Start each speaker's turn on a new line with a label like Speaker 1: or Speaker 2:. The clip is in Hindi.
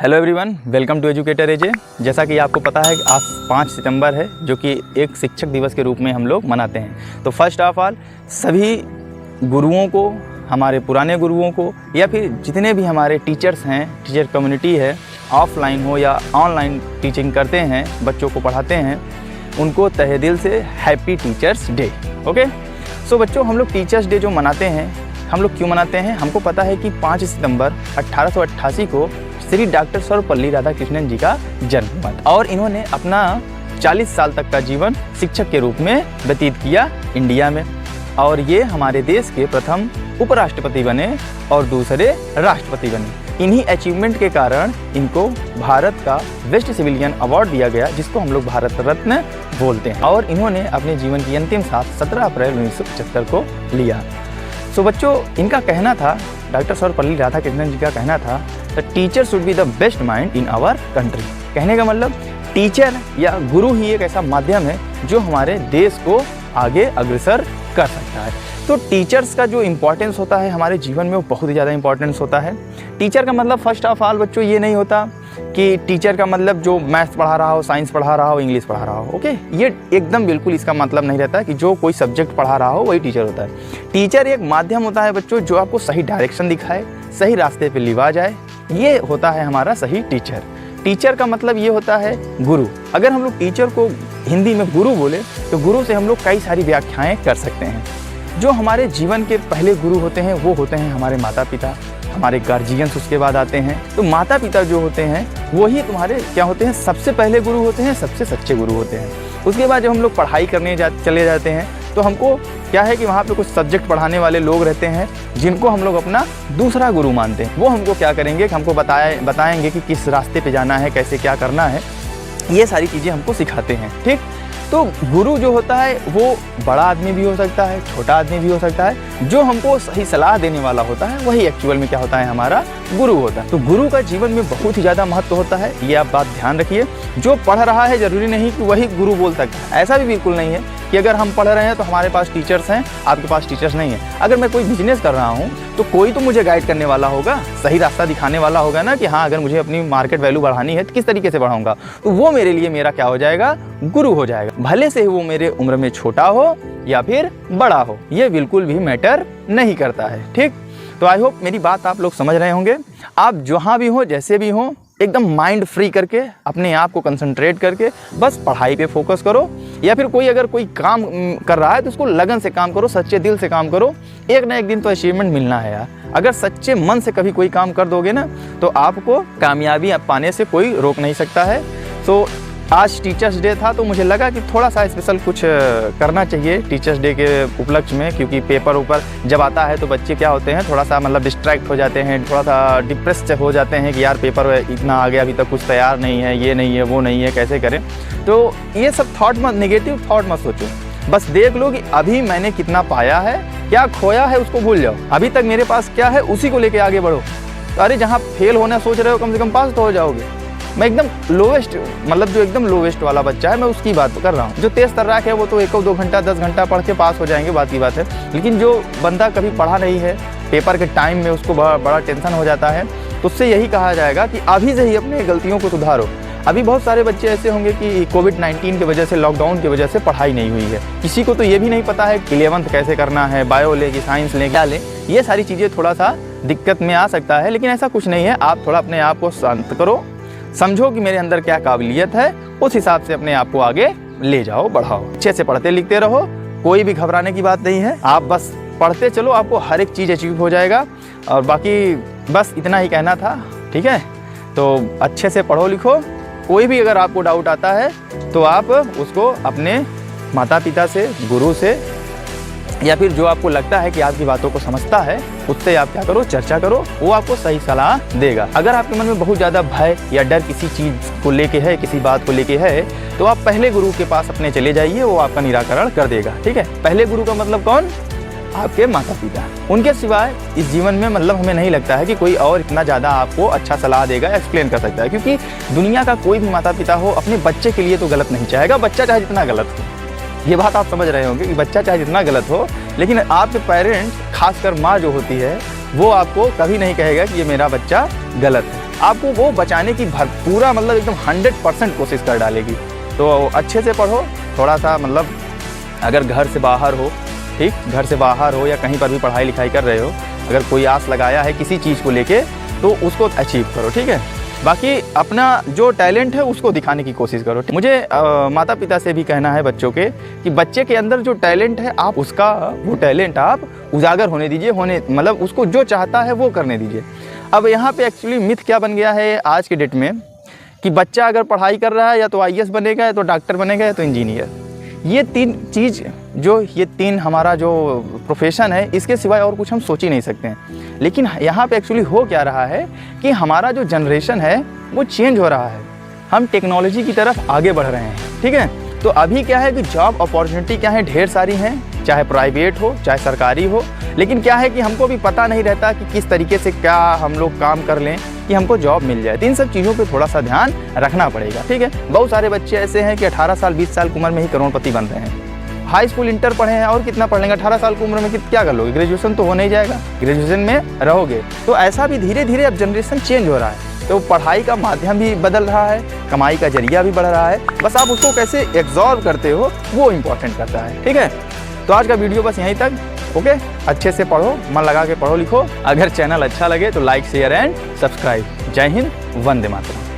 Speaker 1: Hello everyone, welcome to educator AJ. जैसा कि आपको पता है आज 5 सितंबर है, जो कि एक शिक्षक दिवस के रूप में हम लोग मनाते हैं। तो फर्स्ट ऑफ ऑल सभी गुरुओं को, हमारे पुराने गुरुओं को, या फिर जितने भी हमारे टीचर्स हैं, टीचर कम्युनिटी है, ऑफलाइन हो या ऑनलाइन टीचिंग करते हैं, बच्चों को पढ़ाते हैं, उनको तहे दिल से हैप्पी टीचर्स डे। ओके, सो बच्चों, हम लोग टीचर्स डे जो मनाते हैं, हम लोग क्यों मनाते हैं? हमको पता है कि 5 सितंबर 1888 को श्री डॉक्टर सर्वपल्ली राधाकृष्णन जी का जन्म हुआ था और इन्होंने अपना 40 साल तक का जीवन शिक्षक के रूप में व्यतीत किया इंडिया में। और ये हमारे देश के प्रथम उपराष्ट्रपति बने और दूसरे राष्ट्रपति बने। इन्हीं अचीवमेंट के कारण इनको भारत का बेस्ट सिविलियन अवार्ड दिया गया, जिसको हम लोग भारत रत्न बोलते हैं। और इन्होंने अपने जीवन की अंतिम सांस 17 अप्रैल 1975 को लिया। सो बच्चों, इनका कहना था, डॉक्टर सर्वपल्ली राधाकृष्णन जी का कहना था, the teacher should be the best mind in our country. कहने का मतलब टीचर या गुरु ही एक ऐसा माध्यम है जो हमारे देश को आगे अग्रसर कर सकता है। तो टीचर्स का जो इम्पोर्टेंस होता है हमारे जीवन में, वो बहुत ही ज़्यादा इम्पोर्टेंस होता है। टीचर का मतलब फर्स्ट ऑफ ऑल बच्चों ये नहीं होता कि टीचर का मतलब जो मैथ्स पढ़ा रहा हो, साइंस पढ़ा रहा हो, इंग्लिश पढ़ा रहा हो। ओके, ये एकदम बिल्कुल इसका मतलब नहीं रहता कि जो कोई सब्जेक्ट पढ़ा रहा हो वही टीचर होता है। टीचर एक माध्यम होता है बच्चों, जो आपको सही डायरेक्शन दिखाए, सही रास्ते पे लिवा जाए, ये होता है हमारा सही टीचर। टीचर का मतलब ये होता है गुरु। अगर हम लोग टीचर को हिंदी में गुरु बोले तो गुरु से हम लोग कई सारी व्याख्याएं कर सकते हैं। जो हमारे जीवन के पहले गुरु होते हैं वो होते हैं हमारे माता पिता, हमारे गार्जियंस उसके बाद आते हैं। तो माता पिता जो होते हैं वही तुम्हारे क्या होते हैं, सबसे पहले गुरु होते हैं, सबसे सच्चे गुरु होते हैं। उसके बाद जब हम लोग पढ़ाई करने चले जाते हैं तो हमको क्या है कि वहाँ पे कुछ सब्जेक्ट पढ़ाने वाले लोग रहते हैं जिनको हम लोग अपना दूसरा गुरु मानते हैं। वो हमको क्या करेंगे कि हमको बताएंगे कि किस रास्ते पे जाना है, कैसे क्या करना है, ये सारी चीज़ें हमको सिखाते हैं। ठीक, तो गुरु जो होता है वो बड़ा आदमी भी हो सकता है, छोटा आदमी भी हो सकता है। जो हमको सही सलाह देने वाला होता है वही एक्चुअल में क्या होता है, हमारा गुरु होता है। तो गुरु का जीवन में बहुत ही ज़्यादा महत्व होता है, ये आप बात ध्यान रखिए। जो पढ़ रहा है जरूरी नहीं कि वही गुरु बोल सकता है। ऐसा भी बिल्कुल नहीं है कि अगर हम पढ़ रहे हैं तो हमारे पास टीचर्स हैं, आपके पास टीचर्स नहीं है। अगर मैं कोई बिजनेस कर रहा हूँ तो कोई तो मुझे गाइड करने वाला होगा, सही रास्ता दिखाने वाला होगा ना, कि हाँ अगर मुझे अपनी मार्केट वैल्यू बढ़ानी है तो किस तरीके से बढ़ाऊंगा, तो वो मेरे लिए मेरा क्या हो जाएगा, गुरु हो जाएगा। भले से वो मेरे उम्र में छोटा हो या फिर बड़ा हो, ये बिल्कुल भी मैटर नहीं करता है। ठीक, तो आई होप मेरी बात आप लोग समझ रहे होंगे। आप जहाँ भी हो, जैसे भी हो, एकदम माइंड फ्री करके, अपने आप को कंसंट्रेट करके बस पढ़ाई पे फोकस करो। या फिर कोई अगर कोई काम कर रहा है तो उसको लगन से काम करो, सच्चे दिल से काम करो। एक ना एक दिन तो अचीवमेंट मिलना है यार। अगर सच्चे मन से कभी कोई काम कर दोगे ना तो आपको कामयाबी पाने से कोई रोक नहीं सकता है। तो आज टीचर्स डे था तो मुझे लगा कि थोड़ा सा स्पेशल कुछ करना चाहिए टीचर्स डे के उपलक्ष्य में, क्योंकि पेपर ऊपर जब आता है तो बच्चे क्या होते हैं, थोड़ा सा मतलब डिस्ट्रैक्ट हो जाते हैं, थोड़ा सा डिप्रेस हो जाते हैं कि यार पेपर इतना आ गया, अभी तक कुछ तैयार नहीं है, ये नहीं है, वो नहीं है, कैसे करें। तो ये सब थॉट मत, नेगेटिव थॉट मत सोचो। बस देख लो कि अभी मैंने कितना पाया है, क्या खोया है उसको भूल जाओ, अभी तक मेरे पास क्या है उसी को लेके आगे बढ़ो। तो अरे जहाँ फेल होना सोच रहे हो कम से कम पास तो हो जाओगे। मैं एकदम लोवेस्ट, मतलब जो एकदम लोवेस्ट वाला बच्चा है मैं उसकी बात कर रहा हूँ। जो तेज़ तर्राक है वो तो 1-2 घंटा 10 घंटा पढ़ के पास हो जाएंगे, बात की बात है। लेकिन जो बंदा कभी पढ़ा नहीं है, पेपर के टाइम में उसको बड़ा टेंशन हो जाता है, तो उससे यही कहा जाएगा कि अभी से ही अपने गलतियों को सुधारो। अभी बहुत सारे बच्चे ऐसे होंगे कि कोविड-19 की वजह से, लॉकडाउन की वजह से पढ़ाई नहीं हुई है। किसी को तो ये भी नहीं पता है कि 11th कैसे करना है, बायो ले कि साइंस ले, क्या ले। ये सारी चीज़ें थोड़ा सा दिक्कत में आ सकता है, लेकिन ऐसा कुछ नहीं है। आप थोड़ा अपने आप को शांत करो, समझो कि मेरे अंदर क्या काबिलियत है, उस हिसाब से अपने आप को आगे ले जाओ, बढ़ाओ। अच्छे से पढ़ते लिखते रहो, कोई भी घबराने की बात नहीं है। आप बस पढ़ते चलो, आपको हर एक चीज़ अचीव हो जाएगा। और बाकी बस इतना ही कहना था, ठीक है। तो अच्छे से पढ़ो लिखो। कोई भी अगर आपको डाउट आता है तो आप उसको अपने माता पिता से, गुरु से, या फिर जो आपको लगता है कि आपकी बातों को समझता है उससे आप क्या करो, चर्चा करो, वो आपको सही सलाह देगा। अगर आपके मन में बहुत ज़्यादा भय या डर किसी चीज़ को लेके है, किसी बात को लेके है, तो आप पहले गुरु के पास अपने चले जाइए, वो आपका निराकरण कर देगा। ठीक है, पहले गुरु का मतलब कौन, आपके माता पिता। उनके सिवाय इस जीवन में मतलब हमें नहीं लगता है कि कोई और इतना ज़्यादा आपको अच्छा सलाह देगा, एक्सप्लेन कर सकता है। क्योंकि दुनिया का कोई भी माता पिता हो अपने बच्चे के लिए तो गलत नहीं चाहेगा, बच्चा चाहे जितना गलत हो। ये बात आप समझ रहे होंगे कि बच्चा चाहे जितना गलत हो, लेकिन आपके पेरेंट्स, खासकर माँ जो होती है, वो आपको कभी नहीं कहेगा कि ये मेरा बच्चा गलत है। आपको वो बचाने की पूरा मतलब एकदम 100% कोशिश कर डालेगी। तो अच्छे से पढ़ो, थोड़ा सा मतलब अगर घर से बाहर हो, ठीक, घर से बाहर हो या कहीं पर भी पढ़ाई लिखाई कर रहे हो, अगर कोई आस लगाया है किसी चीज़ को लेके तो उसको अचीव करो, ठीक है। बाकी अपना जो टैलेंट है उसको दिखाने की कोशिश करो। मुझे माता पिता से भी कहना है बच्चों के कि बच्चे के अंदर जो टैलेंट है आप उसका वो टैलेंट आप उजागर होने दीजिए, मतलब उसको जो चाहता है वो करने दीजिए। अब यहाँ पे एक्चुअली मिथ क्या बन गया है आज के डेट में कि बच्चा अगर पढ़ाई कर रहा है या तो IAS बनेगा, या तो डॉक्टर बनेगा, या तो इंजीनियर। ये तीन हमारा जो प्रोफेशन है, इसके सिवाय और कुछ हम सोच ही नहीं सकते हैं। लेकिन यहाँ पे एक्चुअली हो क्या रहा है कि हमारा जो जनरेशन है वो चेंज हो रहा है, हम टेक्नोलॉजी की तरफ आगे बढ़ रहे हैं, ठीक है। तो अभी क्या है कि जॉब अपॉर्चुनिटी क्या है, ढेर सारी हैं, चाहे प्राइवेट हो चाहे सरकारी हो। लेकिन क्या है कि हमको भी पता नहीं रहता कि किस तरीके से क्या हम लोग काम कर लें कि हमको जॉब मिल जाए। तो इन सब चीज़ों पे थोड़ा सा ध्यान रखना पड़ेगा, ठीक है। बहुत सारे बच्चे ऐसे हैं कि 18 साल 20 साल की उम्र में ही करोड़पति बन रहे हैं। हाई स्कूल इंटर पढ़े हैं और कितना पढ़ लेंगे, 18 साल की उम्र में क्या कर लोगे, ग्रेजुएशन तो हो नहीं जाएगा, ग्रेजुएशन में रहोगे। तो ऐसा भी धीरे धीरे अब जनरेशन चेंज हो रहा है। तो पढ़ाई का माध्यम भी बदल रहा है, कमाई का जरिया भी बढ़ रहा है, बस आप उसको कैसे एब्जॉर्ब करते हो वो इम्पोर्टेंट करता है, ठीक है। तो आज का वीडियो बस यहीं तक, ओके। अच्छे से पढ़ो, मन लगा के पढ़ो लिखो। अगर चैनल अच्छा लगे तो लाइक शेयर एंड सब्सक्राइब। जय हिंद, वंदे मातरम।